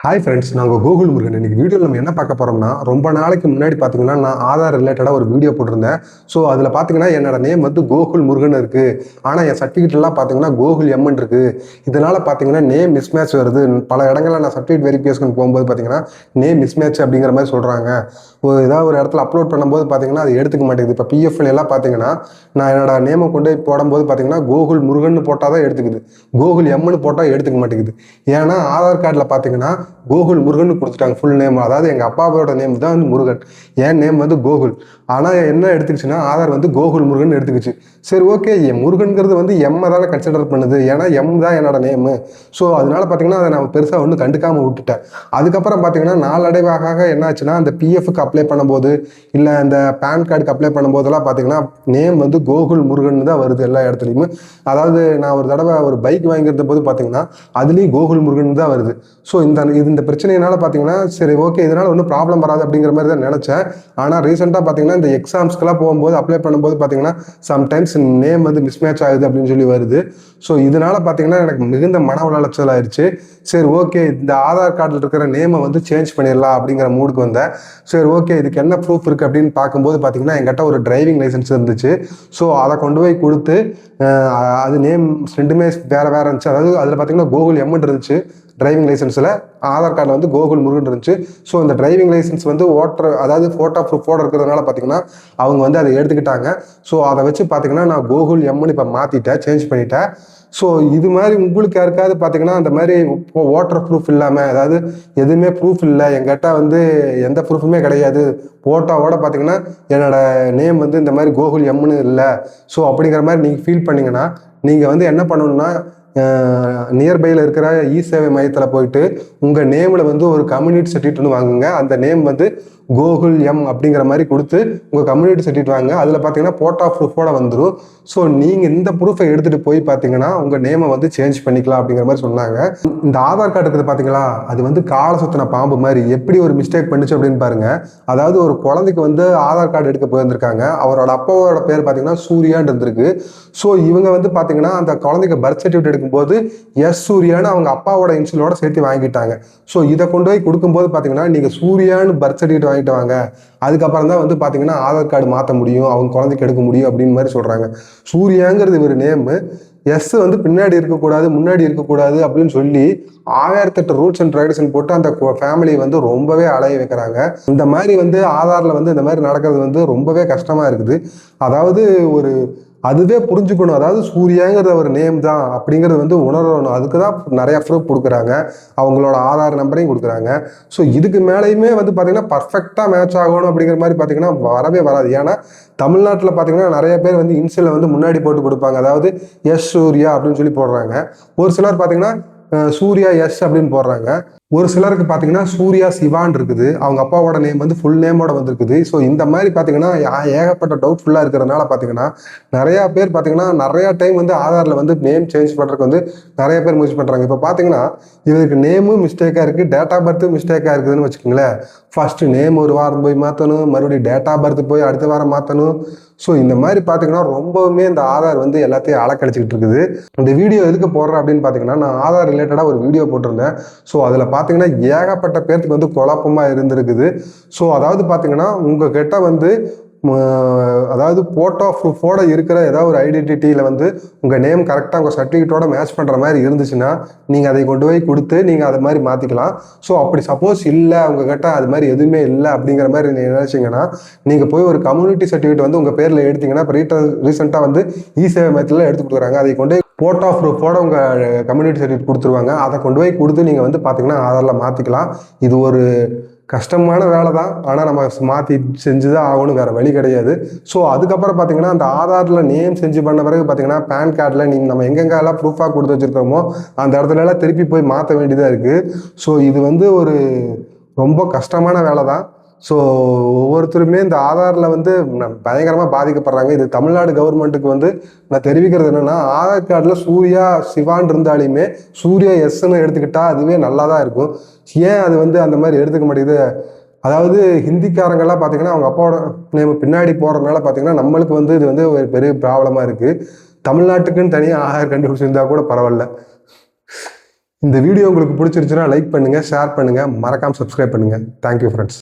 Hi friends, நாங்கள் Google Murugan. இன்னைக்கு வீடியோவில் நம்ம என்ன பார்க்க போகிறோம்னா, ரொம்ப நாளைக்கு முன்னாடி பார்த்தீங்கன்னா நான் ஆதார் ரிலேட்டடாக ஒரு வீடியோ போட்டிருந்தேன். ஸோ அதில் பார்த்தீங்கன்னா என்னோட நேம் வந்து கோகுல் முருகன் இருக்குது. ஆனால் என் சர்டிஃபிகேட்லாம் பார்த்தீங்கன்னா கோகுல் எம்என் இருக்குது. இதனால் பார்த்தீங்கன்னா நேம் மிஸ்மேட்ச் வருது. பல இடங்களில் நான் சர்டிஃபிகேட் வெரிஃபிகேஷன் போகும்போது பார்த்தீங்கன்னா நேம் மிஸ்மேட்ச் அப்படிங்கிற மாதிரி சொல்கிறாங்க. ஏதாவது ஒரு இடத்துல அப்லோட் பண்ணும்போது பார்த்தீங்கன்னா அது எடுத்துக்க மாட்டேங்குது. இப்போ பிஎஃப்ல எல்லாம் பார்த்தீங்கன்னா நான் என்னோட நேமை கொண்டு போய் போடும்போது பார்த்தீங்கன்னா கோகுல் முருகன் போட்டால் தான் எடுத்துக்குது. கோகுல் எம்னு போட்டால் எடுத்துக்க மாட்டேங்குது. ஏன்னா ஆதார் கார்டில் பார்த்தீங்கன்னா கோகுல் முருகன் கொடுத்துட்டாங்க ஃபுல் நேம். அதாவது எங்கள் அப்பாவோட நேம் தான் வந்து முருகன், என் நேம் வந்து கோகுல். ஆனால் என்ன எடுத்துக்கிச்சுன்னா ஆதார் வந்து கோகுல் முருகன் எடுத்துக்கிச்சு. சரி, ஓகே, என் முருகன்கிறது வந்து எம்மை தானே கன்சிடர் பண்ணுது, ஏன்னா எம் தான் என்னோட நேமு. ஸோ அதனால பார்த்தீங்கன்னா அதை நான் பெருசாக ஒன்றும் கண்டுக்காமல் விட்டுட்டேன். அதுக்கப்புறம் பார்த்தீங்கன்னா நாளடைவாக என்ன ஆச்சுன்னா, அந்த பிஎஃப்க்கு அப்ளை பண்ணும்போது இல்லை இந்த பேன் கார்டுக்கு அப்ளை பண்ணும்போதெல்லாம் பார்த்தீங்கன்னா நேம் வந்து கோகுல் முருகன் தான் வருது எல்லா இடத்துலையுமே. அதாவது நான் ஒரு தடவை ஒரு பைக் வாங்கியிருந்த போது பார்த்தீங்கன்னா அதுலேயும் கோகுல் முருகன் தான் வருது. ஸோ இந்த பிரச்சனையினால பார்த்தீங்கன்னா சரி, ஓகே, இதனால் ஒன்றும் ப்ராப்ளம் வராது அப்படிங்கிற மாதிரி தான் நினச்சேன். ஆனால் ரீசெண்டாக பார்த்தீங்கன்னா இந்த எக்ஸாம்ஸ்க்கெல்லாம் போகும்போது அப்ளை பண்ணும்போது பார்த்தீங்கன்னா சம்டைம்ஸ் நேம் வந்து மிஸ்மேட்ச் ஆகுது அப்படின்னு சொல்லி வருது. ஸோ இதனால் பார்த்தீங்கன்னா எனக்கு மிகுந்த மன உளைச்சல் ஆயிடுச்சு. சரி, ஓகே, இந்த ஆதார் கார்டில் இருக்கிற நேமை வந்து சேஞ்ச் பண்ணிடலாம் அப்படிங்கிற மூடுக்கு வந்தேன். சரி, ஓகே, இதுக்கு என்ன ப்ரூஃப் இருக்குது அப்படின்னு பார்க்கும்போது பார்த்தீங்கன்னா என்கிட்ட ஒரு டிரைவிங் லைசன்ஸ் இருந்துச்சு. ஸோ அதை கொண்டு போய் கொடுத்து அது நேம் ரெண்டுமே வேறு வேறு இருந்துச்சு. அதாவது அதில் பார்த்தீங்கன்னா கோகுல் எம்என் இருந்துச்சு டிரைவிங் லைசன்ஸில், ஆதார் கார்டில் வந்து கோகுல் முருகன் இருந்துச்சு. ஸோ இந்த டிரைவிங் லைசன்ஸ் வந்து அதாவது ஃபோட்டோ ப்ரூஃபோட இருக்கிறதுனால பார்த்தீங்கன்னா அவங்க வந்து அதை எடுத்துக்கிட்டாங்க. ஸோ அதை வச்சு பார்த்தீங்கன்னா நான் கோகுல் எம்னு இப்போ மாற்றிட்டேன், சேஞ்ச் பண்ணிட்டேன். ஸோ இது மாதிரி உங்களுக்கு யாருக்காவது பார்த்தீங்கன்னா அந்த மாதிரி ஓட்டர் ப்ரூஃப் இல்லாமல், அதாவது எதுவுமே ப்ரூஃப் இல்லை, எங்கிட்ட வந்து எந்த ப்ரூஃபுமே கிடையாது, ஃபோட்டோவோட பார்த்தீங்கன்னா என்னோட நேம் வந்து இந்த மாதிரி கோகுல் எம்னு இல்லை, ஸோ அப்படிங்கிற மாதிரி நீங்கள் ஃபீல் பண்ணிங்கன்னா நீங்கள் வந்து என்ன பண்ணணும்னா நியர்பையில் இருக்கிற இ சேவை மையத்தில் போயிட்டு உங்கள் நேமில் வந்து ஒரு கம்யூனிட்டி சர்டிஃபிகேட் வந்து வாங்குங்க. அந்த நேம் வந்து கோகுல் எம் அப்படிங்கிற மாதிரி கொடுத்து உங்கள் கம்யூனிட்டி சர்டிஃபிகேட் வாங்க. அதில் பார்த்தீங்கன்னா ஃபோட்டோ ப்ரூஃபோட வந்துடும். ஸோ நீங்கள் இந்த ப்ரூஃபை எடுத்துகிட்டு போய் பார்த்தீங்கன்னா உங்கள் நேமை வந்து சேஞ்ச் பண்ணிக்கலாம் அப்படிங்கிற மாதிரி சொன்னாங்க. இந்த ஆதார் கார்டு இருக்குது பார்த்தீங்களா, அது வந்து காலை சுத்தின பாம்பு மாதிரி எப்படி ஒரு மிஸ்டேக் பண்ணிச்சு அப்படின்னு பாருங்கள். அதாவது ஒரு குழந்தைக்கு வந்து ஆதார் கார்டு எடுக்க போயிருந்திருக்காங்க. அவரோட அப்பாவோட பேர் பார்த்தீங்கன்னா சூர்யான்னு இருந்திருக்கு. ஸோ இவங்க வந்து பார்த்தீங்கன்னா அந்த குழந்தைக்கு பர்த் சர்டிஃபிகேட் எடுக்கும்போது எஸ் சூர்யான்னு அவங்க அப்பாவோட இன்சியலோட சேர்த்து வாங்கிட்டாங்க. ஸோ இதை கொண்டு போய் கொடுக்கும்போது பார்த்தீங்கன்னா நீங்கள் சூர்யான்னு பர்த் சர்டிஃபிகேட் வாங்கிட்டு வாங்க, அதுக்கப்புறம் தான் வந்து பார்த்தீங்கன்னா ஆதார் கார்டு மாற்ற முடியும், அவங்க குழந்தைக்கு எடுக்க முடியும் அப்படின்னு மாதிரி சொல்கிறாங்க. சூர்யாங்கிறது ஒரு நேமு, எஸ் வந்து பின்னாடி இருக்கக்கூடாது முன்னாடி இருக்கக்கூடாது அப்படின்னு சொல்லி 1008 ரூல்ஸ் அண்ட் ரெகுலேஷன் போட்டு அந்த ஃபேமிலி வந்து ரொம்பவே அலைய வைக்கிறாங்க. இந்த மாதிரி வந்து ஆதாரில் வந்து இந்த மாதிரி நடக்கிறது வந்து ரொம்பவே கஷ்டமாக இருக்குது. அதாவது அதுவே புரிஞ்சுக்கணும். அதாவது சூர்யாங்கிறது ஒரு நேம் தான் அப்படிங்கிறது வந்து உணரணும். அதுக்கு தான் நிறைய ப்ரூஃப் கொடுக்குறாங்க, அவங்களோட ஆதார் நம்பரையும் கொடுக்குறாங்க. ஸோ இதுக்கு மேலேயுமே வந்து பார்த்தீங்கன்னா பர்ஃபெக்டாக மேட்ச் ஆகணும் அப்படிங்கிற மாதிரி பார்த்தீங்கன்னா வரவே வராது. ஏன்னா தமிழ்நாட்டில் பார்த்தீங்கன்னா நிறைய பேர் வந்து இன்சியலை வந்து முன்னாடி போட்டு கொடுப்பாங்க. அதாவது எஸ் சூர்யா அப்படின்னு சொல்லி போடுறாங்க. ஒரு சிலர் பார்த்தீங்கன்னா சூர்யா எஸ் அப்படின்னு போடுறாங்க. ஒரு சிலருக்கு பார்த்தீங்கன்னா சூர்யா சிவான் இருக்குது, அவங்க அப்பாவோட நேம் வந்து ஃபுல் நேமோட வந்துருக்குது. ஸோ இந்த மாதிரி பார்த்தீங்கன்னா ஏகப்பட்ட டவுட்ஃபுல்லாக இருக்கிறதுனால பார்த்தீங்கன்னா நிறையா பேர் பார்த்தீங்கன்னா நிறையா டைம் வந்து ஆதாரில் வந்து நேம் சேஞ்ச் பண்ணுறதுக்கு வந்து நிறைய பேர் முயற்சி பண்ணுறாங்க. இப்போ பார்த்தீங்கன்னா இவருக்கு நேமும் மிஸ்டேக்காக இருக்குது, டேட் ஆஃப் பர்த்தும் மிஸ்டேக்காக இருக்குதுன்னு வச்சுக்கோங்களேன். ஃபஸ்ட்டு நேம் ஒரு வாரம் போய் மாற்றணும், மறுபடியும் டேட் ஆஃப் பர்த் போய் அடுத்த வாரம் மாற்றணும். ஸோ இந்த மாதிரி பார்த்தீங்கன்னா ரொம்பவுமே இந்த ஆதார் வந்து எல்லாத்தையும் அலக்கடிச்சிக்கிட்டு இருக்குது. இந்த வீடியோ எதுக்கு போடுறேன் அப்படின்னு பார்த்தீங்கன்னா, நான் ஆதார் ரிலேட்டடாக ஒரு வீடியோ போட்டிருந்தேன். ஸோ அதில் பார்த்தீங்கன்னா ஏகப்பட்ட பேர்த்துக்கு வந்து குழப்பமாக இருந்திருக்குது. ஸோ அதாவது பார்த்தீங்கன்னா உங்ககிட்ட வந்து அதாவது ஃபோட்டோ ப்ரூஃபோட இருக்கிற ஏதாவது ஒரு ஐடென்டிட்டியில் வந்து உங்கள் நேம் கரெக்டாக உங்கள் சர்டிஃபிகேட்டோட மேட்ச் பண்ணுற மாதிரி இருந்துச்சுன்னா நீங்கள் அதை கொண்டு போய் கொடுத்து நீங்கள் அதை மாதிரி மாற்றிக்கலாம். ஸோ அப்படி சப்போஸ் இல்லை, உங்ககிட்ட அது மாதிரி எதுவுமே இல்லை அப்படிங்கிற மாதிரி நீங்கள் நினச்சிங்கன்னா நீங்கள் போய் ஒரு கம்யூனிட்டி சர்டிஃபிகேட் வந்து உங்கள் பேரில் எடுத்தீங்கன்னா, இப்போ ரீசெண்டாக வந்து இ சேவை மையத்தில் எடுத்து கொடுக்குறாங்க. அதை கொண்டு ஃபோட்டோ ப்ரூஃபோட உங்கள் கம்யூனிட்டி சர்டிஃபிகேட் கொடுத்துருவாங்க. அதை கொண்டு போய் கொடுத்து நீங்கள் வந்து பார்த்தீங்கன்னா ஆதாரில் மாற்றிக்கலாம். இது ஒரு கஷ்டமான வேலை தான், ஆனால் நம்ம மாற்றி செஞ்சு தான் ஆகணும், வேறு வழி கிடையாது. ஸோ அதுக்கப்புறம் பார்த்தீங்கன்னா அந்த ஆதாரில் நேம் செஞ்சு பண்ண பிறகு பார்த்தீங்கன்னா பேன் கார்டில் நம்ம எங்கெங்கெல்லாம் ப்ரூஃபாக கொடுத்து வச்சுருக்கோமோ அந்த இடத்துலலாம் திருப்பி போய் மாற்ற வேண்டியதாக இருக்குது. ஸோ இது வந்து ஒரு ரொம்ப கஷ்டமான வேலை தான். ஸோ ஒவ்வொருத்தருமே இந்த ஆதாரில் வந்து பயங்கரமாக பாதிக்கப்படுறாங்க. இது தமிழ்நாடு கவர்மெண்ட்டுக்கு வந்து நான் தெரிவிக்கிறது என்னென்னா, ஆதார் கார்டில் சூர்யா சிவான் இருந்தாலுமே சூர்யா எஸ்ன்னு எடுத்துக்கிட்டால் அதுவே நல்லா தான் இருக்கும். ஏன் அது வந்து அந்த மாதிரி எடுத்துக்க மாட்டேங்குது? அதாவது ஹிந்திக்காரங்கெல்லாம் பார்த்தீங்கன்னா அவங்க அப்பாவோட நேம் பின்னாடி போகிறதுனால பார்த்தீங்கன்னா நம்மளுக்கு வந்து இது வந்து ஒரு பெரிய ப்ராப்ளமாக இருக்குது. தமிழ்நாட்டுக்குன்னு தனியாக ஆதார் கண்டுபிடிச்சிருந்தா கூட பரவாயில்ல. இந்த வீடியோ உங்களுக்கு பிடிச்சிருச்சுன்னா லைக் பண்ணுங்கள், ஷேர் பண்ணுங்கள், மறக்காமல் சப்ஸ்கிரைப் பண்ணுங்கள். Thank you friends.